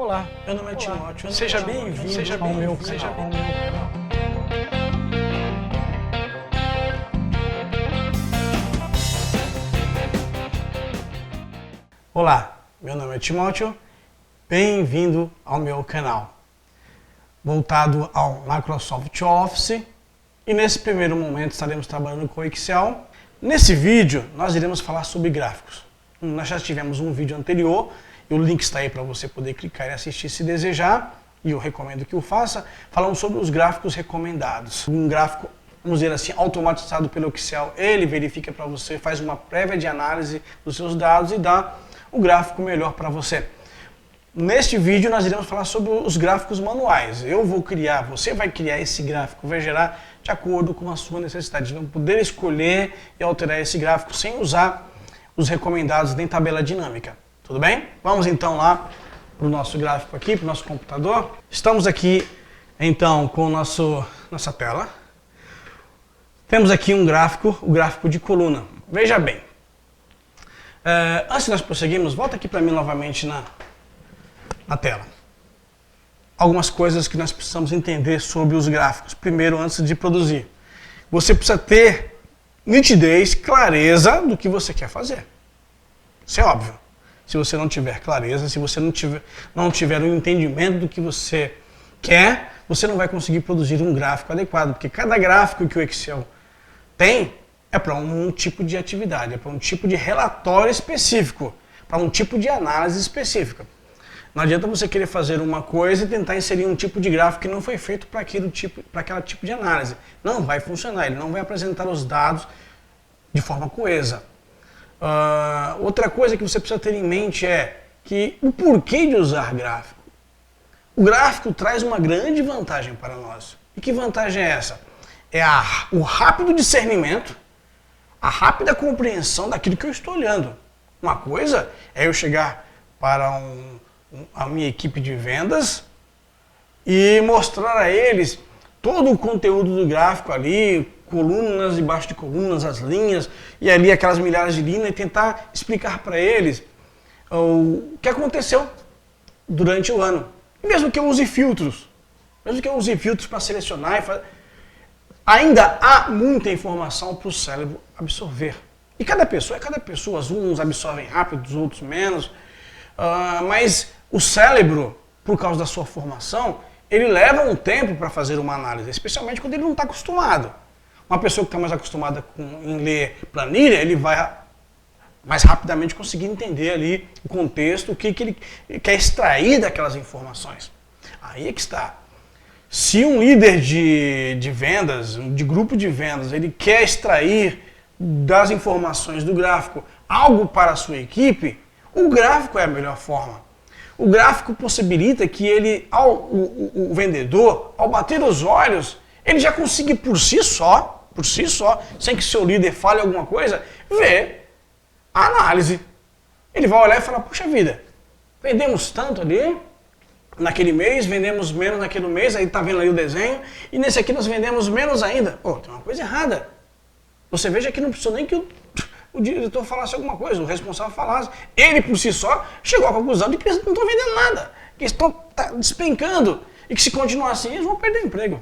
Olá, meu nome é Timóteo. Seja bem-vindo ao meu canal. Olá, meu nome é Timóteo. Bem-vindo ao meu canal. Voltado ao Microsoft Office. E nesse primeiro momento estaremos trabalhando com o Excel. Nesse vídeo nós iremos falar sobre gráficos. Nós já tivemos um vídeo anterior. E o link está aí para você poder clicar e assistir se desejar, e eu recomendo que o faça, falando sobre os gráficos recomendados. Um gráfico, vamos dizer assim, automatizado pelo Excel, ele verifica para você, faz uma prévia de análise dos seus dados e dá o gráfico melhor para você. Neste vídeo nós iremos falar sobre os gráficos manuais. Eu vou criar, você vai criar esse gráfico, vai gerar de acordo com a sua necessidade. Vai poder escolher e alterar esse gráfico sem usar os recomendados nem tabela dinâmica. Tudo bem? Vamos então lá para o nosso gráfico aqui, para o nosso computador. Estamos aqui então com nossa tela. Temos aqui um gráfico, o gráfico de coluna. Veja bem, antes de nós prosseguirmos, volta aqui para mim novamente na tela. Algumas coisas que nós precisamos entender sobre os gráficos. Primeiro, antes de produzir, você precisa ter nitidez, clareza do que você quer fazer. Isso é óbvio. Se você não tiver clareza, se você não tiver um entendimento do que você quer, você não vai conseguir produzir um gráfico adequado, porque cada gráfico que o Excel tem é para um tipo de atividade, é para um tipo de relatório específico, para um tipo de análise específica. Não adianta você querer fazer uma coisa e tentar inserir um tipo de gráfico que não foi feito para aquele tipo de análise. Não vai funcionar, ele não vai apresentar os dados de forma coesa. Outra coisa que você precisa ter em mente é que o porquê de usar gráfico. O gráfico traz uma grande vantagem para nós. E que vantagem é essa? É o rápido discernimento, a rápida compreensão daquilo que eu estou olhando. Uma coisa é eu chegar para a minha equipe de vendas e mostrar a eles todo o conteúdo do gráfico ali, colunas debaixo de colunas, as linhas, e ali aquelas milhares de linhas, e tentar explicar para eles o que aconteceu durante o ano. E mesmo que eu use filtros, para selecionar, ainda há muita informação para o cérebro absorver. E cada pessoa, uns absorvem rápido, os outros menos, mas o cérebro, por causa da sua formação, ele leva um tempo para fazer uma análise, especialmente quando ele não está acostumado. Uma pessoa que está mais acostumada em ler planilha, ele vai mais rapidamente conseguir entender ali o contexto, o que ele quer extrair daquelas informações. Aí é que está. Se um líder de vendas, de grupo de vendas, ele quer extrair das informações do gráfico algo para a sua equipe, o gráfico é a melhor forma. O gráfico possibilita que o vendedor, ao bater os olhos, ele já consiga por si só, sem que seu líder fale alguma coisa, ver a análise. Ele vai olhar e falar, puxa vida, vendemos tanto ali naquele mês, vendemos menos naquele mês, aí tá vendo aí o desenho, e nesse aqui nós vendemos menos ainda. Pô, tem uma coisa errada. Você veja que não precisou nem que o diretor falasse alguma coisa, o responsável falasse. Ele por si só chegou à conclusão de que eles não estão vendendo nada, que eles estão despencando, e que se continuar assim eles vão perder o emprego.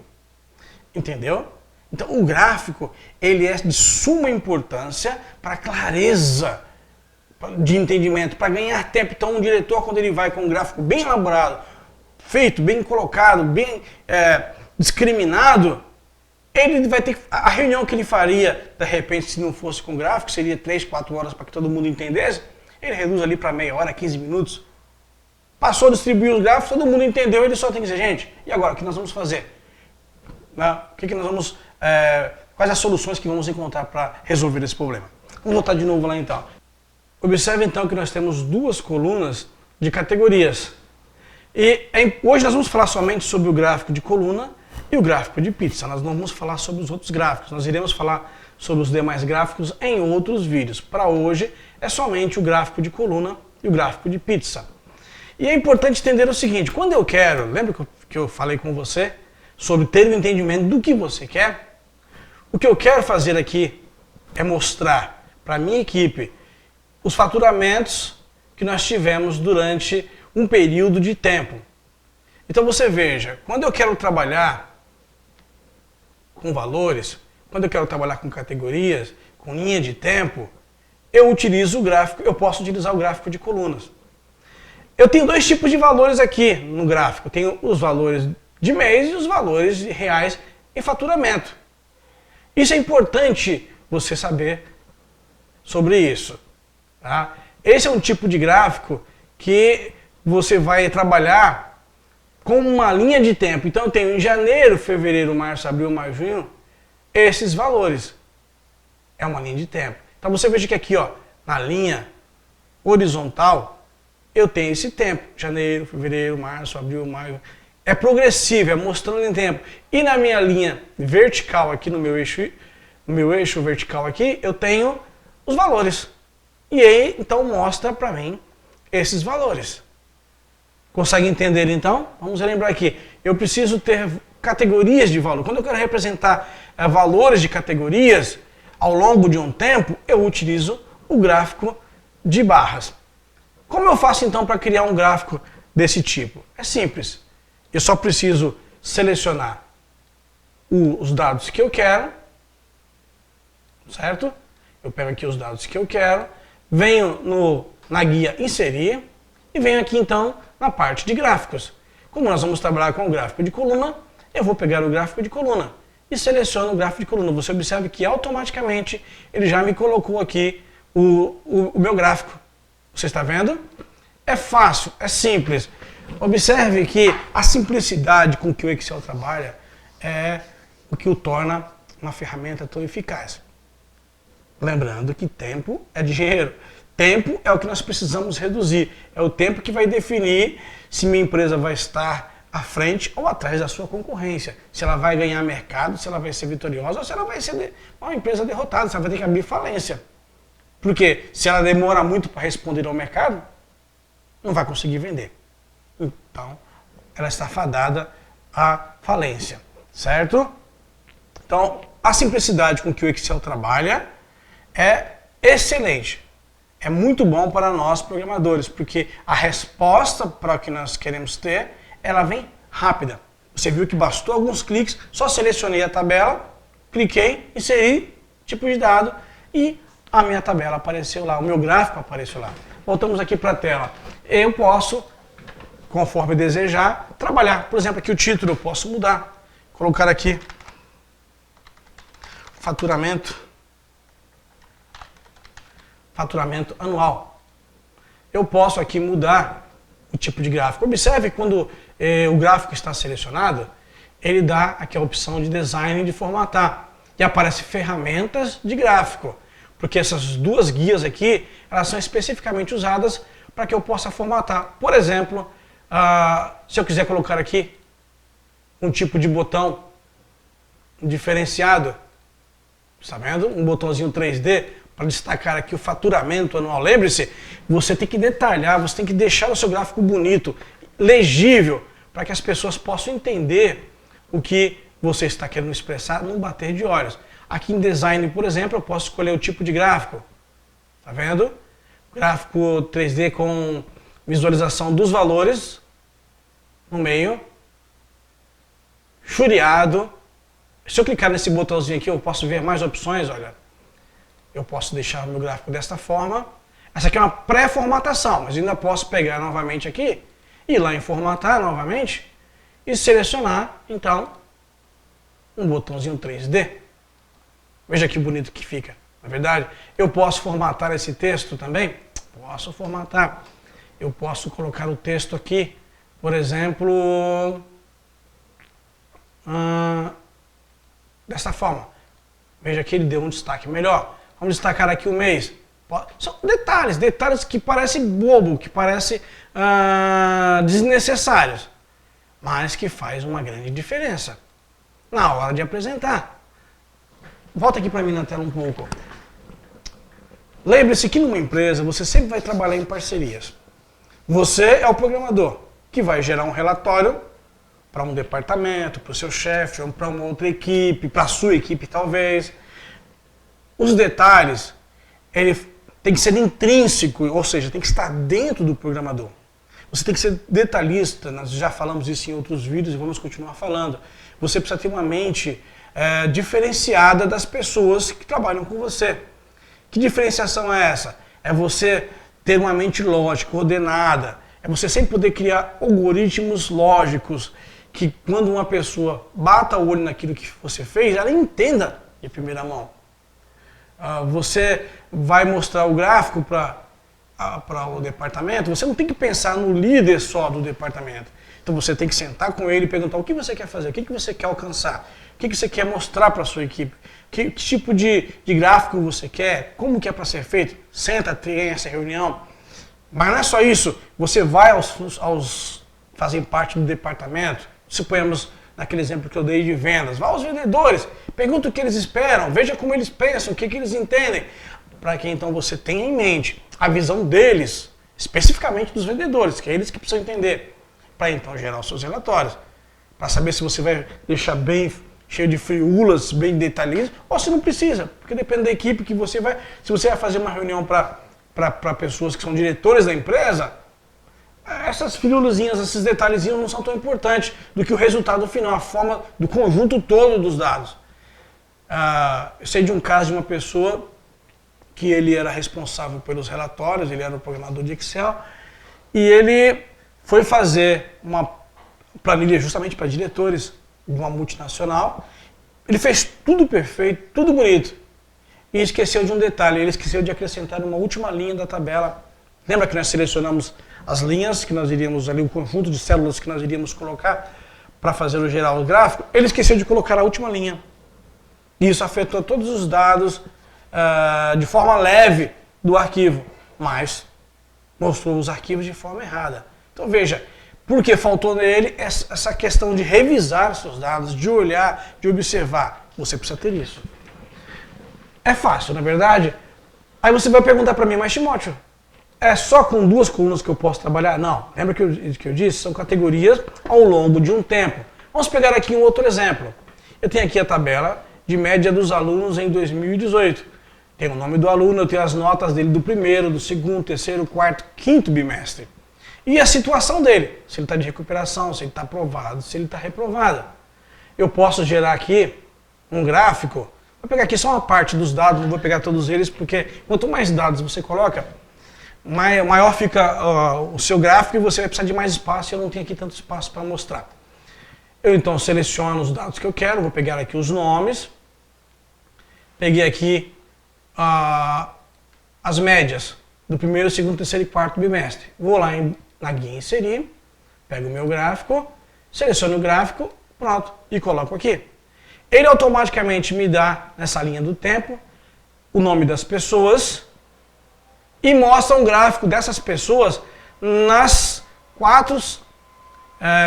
Entendeu? Então o gráfico, ele é de suma importância para clareza de entendimento, para ganhar tempo. Então um diretor, quando ele vai com um gráfico bem elaborado, feito, bem colocado, bem discriminado, ele vai ter a reunião que ele faria, de repente, se não fosse com gráfico, seria 3, 4 horas para que todo mundo entendesse, ele reduz ali para meia hora, 15 minutos. Passou a distribuir os gráficos, todo mundo entendeu, ele só tem que dizer, gente, e agora, o que nós vamos fazer? Quais as soluções que vamos encontrar para resolver esse problema? Vamos voltar de novo lá então. Observe então que nós temos duas colunas de categorias. E hoje nós vamos falar somente sobre o gráfico de coluna e o gráfico de pizza. Nós não vamos falar sobre os outros gráficos. Nós iremos falar sobre os demais gráficos em outros vídeos. Para hoje é somente o gráfico de coluna e o gráfico de pizza. E é importante entender o seguinte, quando eu quero, lembra que eu falei com você sobre ter o entendimento do que você quer? O que eu quero fazer aqui é mostrar para a minha equipe os faturamentos que nós tivemos durante um período de tempo. Então você veja, quando eu quero trabalhar com valores, quando eu quero trabalhar com categorias, com linha de tempo, eu utilizo o gráfico, eu posso utilizar o gráfico de colunas. Eu tenho dois tipos de valores aqui no gráfico. Eu tenho os valores de mês e os valores reais em faturamento. Isso é importante você saber sobre isso. Tá? Esse é um tipo de gráfico que você vai trabalhar com uma linha de tempo. Então eu tenho em janeiro, fevereiro, março, abril, maio, junho, esses valores. É uma linha de tempo. Então você veja que aqui, ó, na linha horizontal, eu tenho esse tempo. Janeiro, fevereiro, março, abril, maio. É progressivo, é mostrando em tempo. E na minha linha vertical aqui, no meu eixo vertical aqui, eu tenho os valores. E aí, então, mostra para mim esses valores. Consegue entender, então? Vamos relembrar aqui. Eu preciso ter categorias de valor. Quando eu quero representar valores de categorias ao longo de um tempo, eu utilizo o gráfico de barras. Como eu faço, então, para criar um gráfico desse tipo? É simples. Eu só preciso selecionar os dados que eu quero, certo? Eu pego aqui os dados que eu quero, venho na guia inserir e venho aqui então na parte de gráficos. Como nós vamos trabalhar com o gráfico de coluna, eu vou pegar o gráfico de coluna e seleciono o gráfico de coluna. Você observa que automaticamente ele já me colocou aqui o meu gráfico. Você está vendo? É fácil, é simples. Observe que a simplicidade com que o Excel trabalha é o que o torna uma ferramenta tão eficaz. Lembrando que tempo é dinheiro. Tempo é o que nós precisamos reduzir. É o tempo que vai definir se minha empresa vai estar à frente ou atrás da sua concorrência. Se ela vai ganhar mercado, se ela vai ser vitoriosa ou se ela vai ser uma empresa derrotada, se ela vai ter que abrir falência. Porque se ela demora muito para responder ao mercado, não vai conseguir vender. Então, ela está fadada à falência, certo? Então, a simplicidade com que o Excel trabalha é excelente. É muito bom para nós programadores, porque a resposta para o que nós queremos ter, ela vem rápida. Você viu que bastou alguns cliques, só selecionei a tabela, cliquei, inseri tipo de dado e a minha tabela apareceu lá, o meu gráfico apareceu lá. Voltamos aqui para a tela. Eu posso, conforme desejar, trabalhar. Por exemplo, aqui o título eu posso mudar. Colocar aqui faturamento anual. Eu posso aqui mudar o tipo de gráfico. Observe quando o gráfico está selecionado, ele dá aqui a opção de design de formatar. E aparece ferramentas de gráfico. Porque essas duas guias aqui, elas são especificamente usadas para que eu possa formatar. Por exemplo, se eu quiser colocar aqui um tipo de botão diferenciado, está vendo? Um botãozinho 3D para destacar aqui o faturamento anual. Lembre-se, você tem que detalhar, você tem que deixar o seu gráfico bonito, legível, para que as pessoas possam entender o que você está querendo expressar num bater de olhos. Aqui em design, por exemplo, eu posso escolher o tipo de gráfico. Tá vendo? Gráfico 3D com visualização dos valores no meio, chureado. Se eu clicar nesse botãozinho aqui, eu posso ver mais opções, olha. Eu posso deixar o meu gráfico desta forma. Essa aqui é uma pré-formatação, mas ainda posso pegar novamente aqui, ir lá em formatar novamente e selecionar, então, um botãozinho 3D. Veja que bonito que fica, não é verdade? Eu posso formatar esse texto também? Posso formatar. Eu posso colocar o texto aqui, por exemplo, dessa forma. Veja que ele deu um destaque melhor. Vamos destacar aqui o mês. São detalhes que parecem bobo, que parecem desnecessários, mas que faz uma grande diferença na hora de apresentar. Volta aqui para mim na tela um pouco. Lembre-se que numa empresa você sempre vai trabalhar em parcerias. Você é o programador que vai gerar um relatório para um departamento, para o seu chefe, ou para uma outra equipe, para a sua equipe talvez. Os detalhes, ele tem que ser intrínseco, ou seja, tem que estar dentro do programador. Você tem que ser detalhista, nós já falamos isso em outros vídeos e vamos continuar falando. Você precisa ter uma mente diferenciada das pessoas que trabalham com você. Que diferenciação é essa? É você ter uma mente lógica, ordenada. É você sempre poder criar algoritmos lógicos que quando uma pessoa bata o olho naquilo que você fez, ela entenda de primeira mão. Você vai mostrar o gráfico para o departamento, você não tem que pensar no líder só do departamento. Então você tem que sentar com ele e perguntar o que você quer fazer, o que você quer alcançar, o que você quer mostrar para a sua equipe, que tipo de gráfico você quer, como que é para ser feito. Senta, tem essa reunião. Mas não é só isso, você vai aos fazem parte do departamento, suponhamos naquele exemplo que eu dei de vendas, vá aos vendedores, pergunta o que eles esperam, veja como eles pensam, o que eles entendem, para que então você tenha em mente a visão deles, especificamente dos vendedores, que é eles que precisam entender, para então gerar os seus relatórios, para saber se você vai deixar bem cheio de friulas, bem detalhista, ou se não precisa, porque depende da equipe que você vai, se você vai fazer uma reunião para pessoas que são diretores da empresa, essas firulazinhas, esses detalhezinhos não são tão importantes do que o resultado final, a forma do conjunto todo dos dados. Eu sei de um caso de uma pessoa que ele era responsável pelos relatórios, ele era o programador de Excel, e ele foi fazer uma planilha justamente para diretores de uma multinacional. Ele fez tudo perfeito, tudo bonito, e esqueceu de um detalhe, ele esqueceu de acrescentar uma última linha da tabela. Lembra que nós selecionamos as linhas que nós iríamos ali, o conjunto de células que nós iríamos colocar para fazer o geral gráfico? Ele esqueceu de colocar a última linha. E isso afetou todos os dados de forma leve do arquivo, mas mostrou os arquivos de forma errada. Então veja, porque faltou nele essa questão de revisar seus dados, de olhar, de observar. Você precisa ter isso. É fácil, na verdade? Aí você vai perguntar para mim, mas Timóteo, é só com 2 colunas que eu posso trabalhar? Não. Lembra que eu disse? São categorias ao longo de um tempo. Vamos pegar aqui um outro exemplo. Eu tenho aqui a tabela de média dos alunos em 2018. Tem o nome do aluno, eu tenho as notas dele do primeiro, do segundo, terceiro, quarto, quinto bimestre. E a situação dele, se ele está de recuperação, se ele está aprovado, se ele está reprovado. Eu posso gerar aqui um gráfico, vou pegar aqui só uma parte dos dados, não vou pegar todos eles, porque quanto mais dados você coloca, maior fica o seu gráfico e você vai precisar de mais espaço, e eu não tenho aqui tanto espaço para mostrar. Eu então seleciono os dados que eu quero, vou pegar aqui os nomes, peguei aqui as médias do primeiro, segundo, terceiro e quarto bimestre. Vou lá na guia inserir, pego o meu gráfico, seleciono o gráfico, pronto, e coloco aqui. Ele automaticamente me dá, nessa linha do tempo, o nome das pessoas e mostra um gráfico dessas pessoas nas 4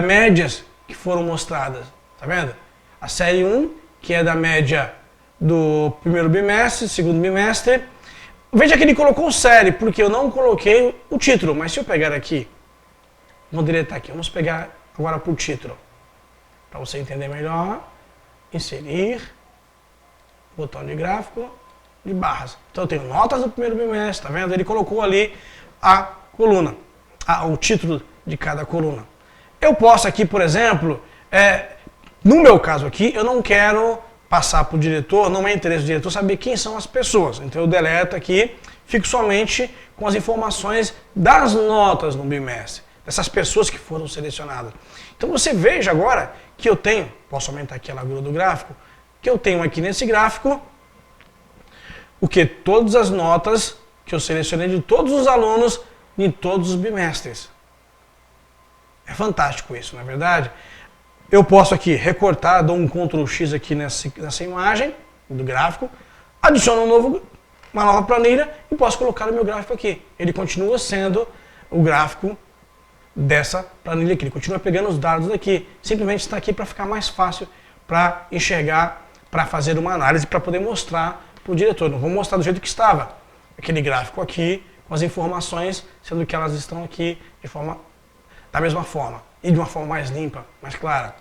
médias que foram mostradas. Tá vendo? A série 1, que é da média do primeiro bimestre, segundo bimestre. Veja que ele colocou série, porque eu não coloquei o título, mas se eu pegar aqui, vou deletar aqui, vamos pegar agora para o título, para você entender melhor, inserir, botão de gráfico, de barras. Então eu tenho notas do primeiro bimestre, tá vendo? Ele colocou ali a coluna, o título de cada coluna. Eu posso aqui, por exemplo, no meu caso aqui, eu não quero passar para o diretor, não é interesse do diretor saber quem são as pessoas. Então eu deleto aqui, fico somente com as informações das notas no bimestre, dessas pessoas que foram selecionadas. Então você veja agora que eu tenho, posso aumentar aqui a largura do gráfico, que eu tenho aqui nesse gráfico, o que? Todas as notas que eu selecionei de todos os alunos em todos os bimestres. É fantástico isso, não é verdade? Eu posso aqui recortar, dou um Ctrl X aqui nessa imagem do gráfico, adiciono uma nova planilha e posso colocar o meu gráfico aqui. Ele continua sendo o gráfico dessa planilha aqui, ele continua pegando os dados daqui. Simplesmente está aqui para ficar mais fácil para enxergar, para fazer uma análise, para poder mostrar para o diretor. Não vou mostrar do jeito que estava. Aquele gráfico aqui, com as informações, sendo que elas estão aqui da mesma forma. E de uma forma mais limpa, mais clara.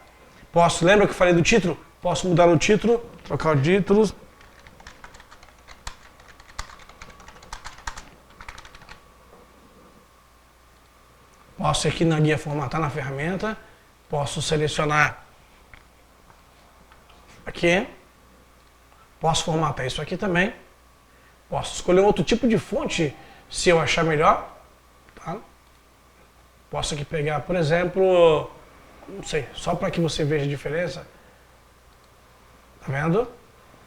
Lembra que eu falei do título? Posso mudar o título, trocar o título. Posso aqui na guia formatar na ferramenta, posso selecionar aqui, posso formatar isso aqui também, posso escolher outro tipo de fonte se eu achar melhor, tá? Posso aqui pegar, por exemplo, não sei, só para que você veja a diferença, tá vendo?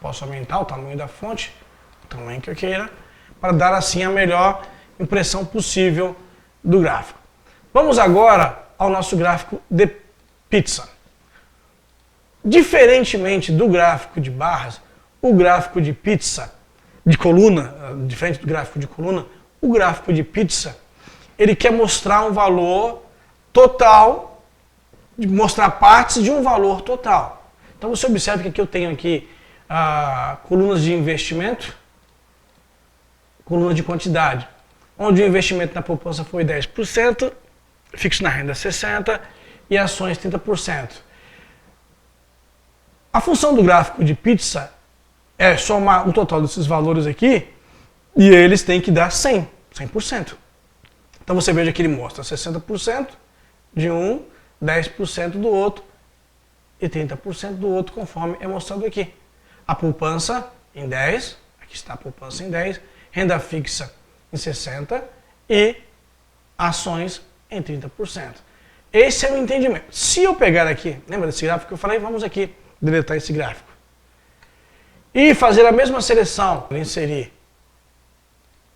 Posso aumentar o tamanho da fonte, o tamanho que eu queira, para dar assim a melhor impressão possível do gráfico. Vamos agora ao nosso gráfico de pizza. Diferentemente do gráfico de barras, o gráfico de pizza, de coluna, diferente do gráfico de coluna, o gráfico de pizza, ele quer mostrar um valor total, mostrar partes de um valor total. Então você observa que aqui eu tenho aqui colunas de investimento, coluna de quantidade, onde o investimento na poupança foi 10%, fixo na renda 60% e ações 30%. A função do gráfico de pizza é somar o total desses valores aqui e eles têm que dar 100%. Então você veja que ele mostra 60% de um, 10% do outro e 30% do outro, conforme é mostrado aqui. A poupança em 10, aqui está a poupança em 10, renda fixa em 60% e ações em 30%. Esse é o entendimento. Se eu pegar aqui, lembra desse gráfico que eu falei? Vamos aqui deletar esse gráfico. E fazer a mesma seleção, inserir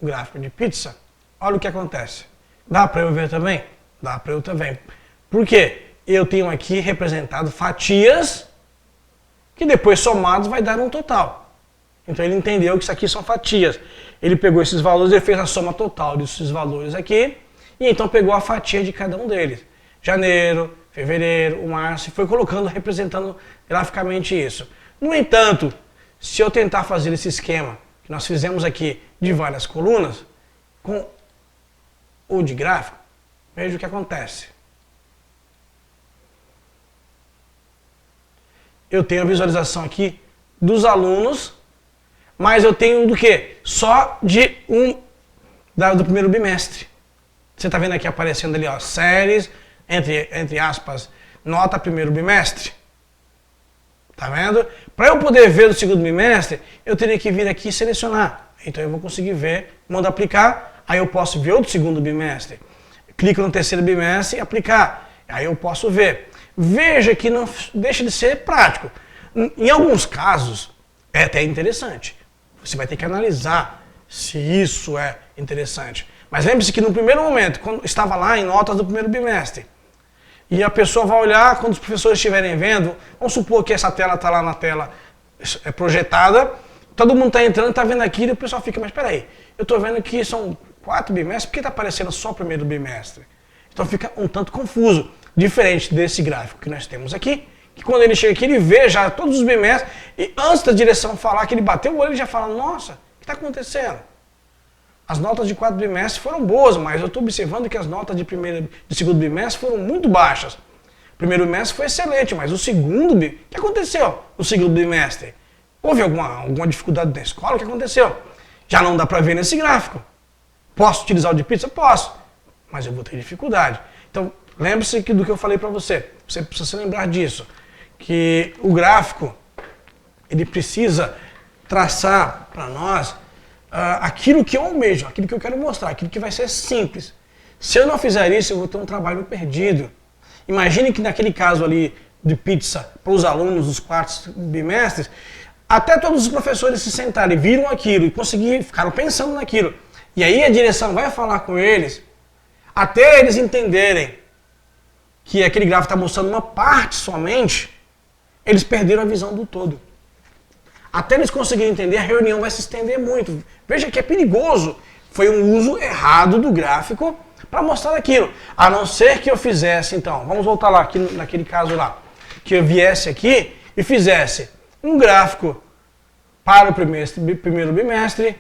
o gráfico de pizza, olha o que acontece. Dá para eu ver também? Dá para eu também. Por quê? Eu tenho aqui representado fatias que depois somados vai dar um total. Então ele entendeu que isso aqui são fatias. Ele pegou esses valores e fez a soma total desses valores aqui e então pegou a fatia de cada um deles. Janeiro, fevereiro, março, e foi colocando, representando graficamente isso. No entanto, se eu tentar fazer esse esquema que nós fizemos aqui de várias colunas, com o de gráfico, veja o que acontece. Eu tenho a visualização aqui dos alunos, mas eu tenho do quê? Só de do primeiro bimestre. Você está vendo aqui aparecendo ali, ó, séries, entre aspas, nota primeiro bimestre. Tá vendo? Para eu poder ver do segundo bimestre, eu teria que vir aqui e selecionar. Então eu vou conseguir ver, mando aplicar, aí eu posso ver o do segundo bimestre. Clico no terceiro bimestre e aplicar. Aí eu posso ver. Veja que não deixa de ser prático. Em alguns casos, é até interessante. Você vai ter que analisar se isso é interessante. Mas lembre-se que no primeiro momento, quando estava lá em notas do primeiro bimestre, e a pessoa vai olhar, quando os professores estiverem vendo, vamos supor que essa tela está lá na tela projetada, todo mundo está entrando, está vendo aquilo, e o pessoal fica, mas espera aí, eu estou vendo que são 4 bimestres, por que está aparecendo só o primeiro bimestre? Então fica um tanto confuso, diferente desse gráfico que nós temos aqui, que quando ele chega aqui, ele vê já todos os bimestres, e antes da direção falar que ele bateu o olho, ele já fala, nossa, o que está acontecendo? As notas de 4 bimestres foram boas, mas eu estou observando que as notas de segundo bimestre foram muito baixas. O primeiro bimestre foi excelente, mas o segundo, o que aconteceu no segundo bimestre? Houve alguma dificuldade na escola? O que aconteceu? Já não dá para ver nesse gráfico. Posso utilizar o de pizza? Posso, mas eu vou ter dificuldade. Então, lembre-se do que eu falei para você. Você precisa se lembrar disso, que o gráfico, ele precisa traçar para nós aquilo que eu almejo, aquilo que eu quero mostrar, aquilo que vai ser simples. Se eu não fizer isso, eu vou ter um trabalho perdido. Imagine que naquele caso ali de pizza para os alunos dos 4 bimestres, até todos os professores se sentaram e viram aquilo e ficaram pensando naquilo. E aí a direção vai falar com eles, até eles entenderem que aquele gráfico está mostrando uma parte somente, eles perderam a visão do todo. Até eles conseguirem entender, a reunião vai se estender muito. Veja que é perigoso. Foi um uso errado do gráfico para mostrar aquilo. A não ser que eu fizesse, então, vamos voltar lá, aqui, naquele caso lá, que eu viesse aqui e fizesse um gráfico para o primeiro bimestre.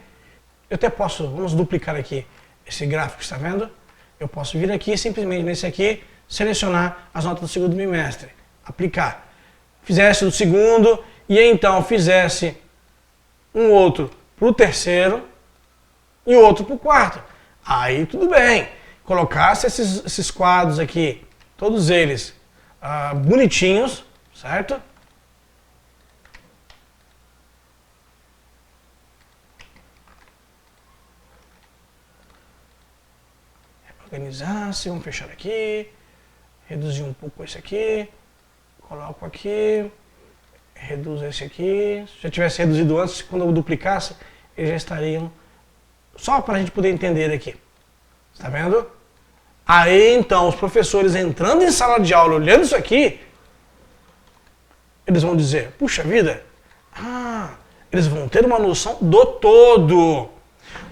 Eu até posso, vamos duplicar aqui esse gráfico, está vendo? Eu posso vir aqui simplesmente nesse aqui, selecionar as notas do segundo bimestre, aplicar. Fizesse do segundo e então fizesse um outro para o terceiro e outro para o quarto. Aí tudo bem. colocasse esses quadros aqui, todos eles bonitinhos, certo? Organizasse, vamos fechar aqui, reduzir um pouco esse aqui, coloco aqui, reduzo esse aqui. Se já tivesse reduzido antes, quando eu duplicasse, eles já estariam, só para a gente poder entender aqui. Está vendo? Aí então, os professores entrando em sala de aula, olhando isso aqui, eles vão dizer, puxa vida, eles vão ter uma noção do todo.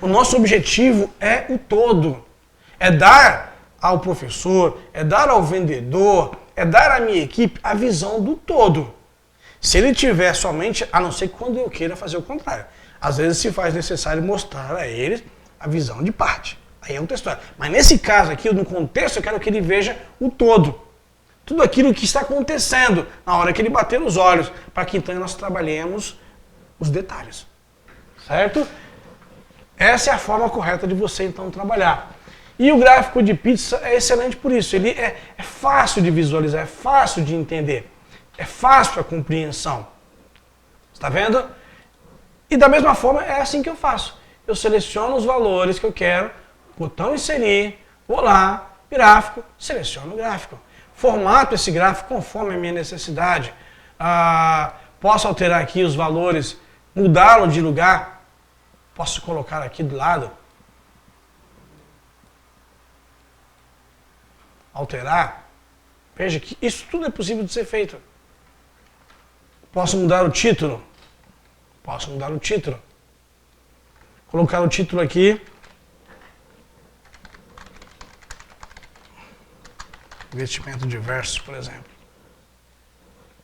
O nosso objetivo é o todo. É dar ao professor, é dar ao vendedor, é dar à minha equipe a visão do todo. Se ele tiver somente, a não ser quando eu queira fazer o contrário. Às vezes se faz necessário mostrar a eles a visão de parte. Aí é outra história. Mas nesse caso aqui, no contexto, eu quero que ele veja o todo. Tudo aquilo que está acontecendo na hora que ele bater os olhos, para que então nós trabalhemos os detalhes. Certo? Essa é a forma correta de você então trabalhar. E o gráfico de pizza é excelente por isso. Ele é fácil de visualizar, é fácil de entender. É fácil a compreensão. Está vendo? E da mesma forma é assim que eu faço. Eu seleciono os valores que eu quero, botão inserir, vou lá, gráfico, seleciono o gráfico. Formato esse gráfico conforme a minha necessidade. Posso alterar aqui os valores, mudá-lo de lugar. Posso colocar aqui do lado. Alterar. Veja que isso tudo é possível de ser feito. Posso mudar o título. Posso mudar o título. Colocar o título aqui. Investimento diversos, por exemplo.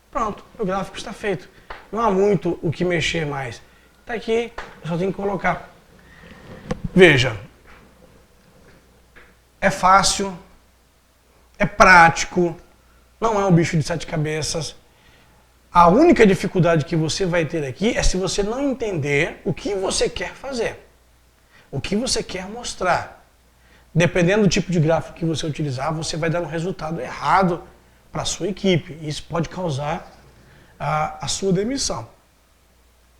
Pronto, o gráfico está feito. Não há muito o que mexer mais. Está aqui, eu só tenho que colocar. Veja. É fácil. É prático, não é um bicho de 7 cabeças. A única dificuldade que você vai ter aqui é se você não entender o que você quer fazer, o que você quer mostrar. Dependendo do tipo de gráfico que você utilizar, você vai dar um resultado errado para a sua equipe. E isso pode causar a sua demissão.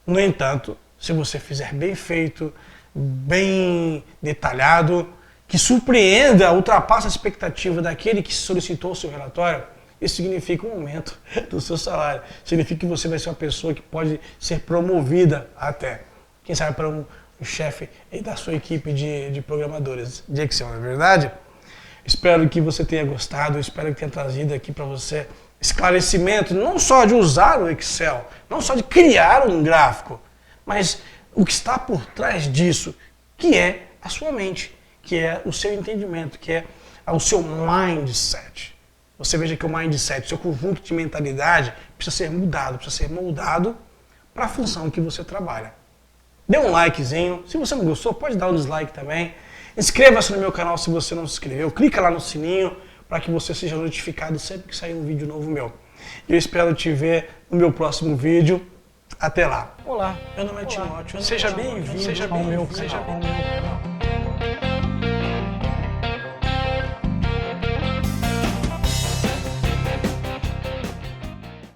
No entanto, se você fizer bem feito, bem detalhado, que surpreenda, ultrapassa a expectativa daquele que solicitou o seu relatório, isso significa um aumento do seu salário. Significa que você vai ser uma pessoa que pode ser promovida até, quem sabe, para um chefe da sua equipe de programadores de Excel, não é verdade? Espero que você tenha gostado, espero que tenha trazido aqui para você esclarecimento, não só de usar o Excel, não só de criar um gráfico, mas o que está por trás disso, que é a sua mente, que é o seu entendimento, que é o seu mindset. Você veja que o mindset, o seu conjunto de mentalidade, precisa ser mudado, precisa ser moldado para a função que você trabalha. Dê um likezinho, se você não gostou, pode dar um dislike também. Inscreva-se no meu canal se você não se inscreveu, clica lá no sininho para que você seja notificado sempre que sair um vídeo novo meu. Eu espero te ver no meu próximo vídeo. Até lá. Olá, meu nome é Timóteo, seja bem-vindo ao meu canal.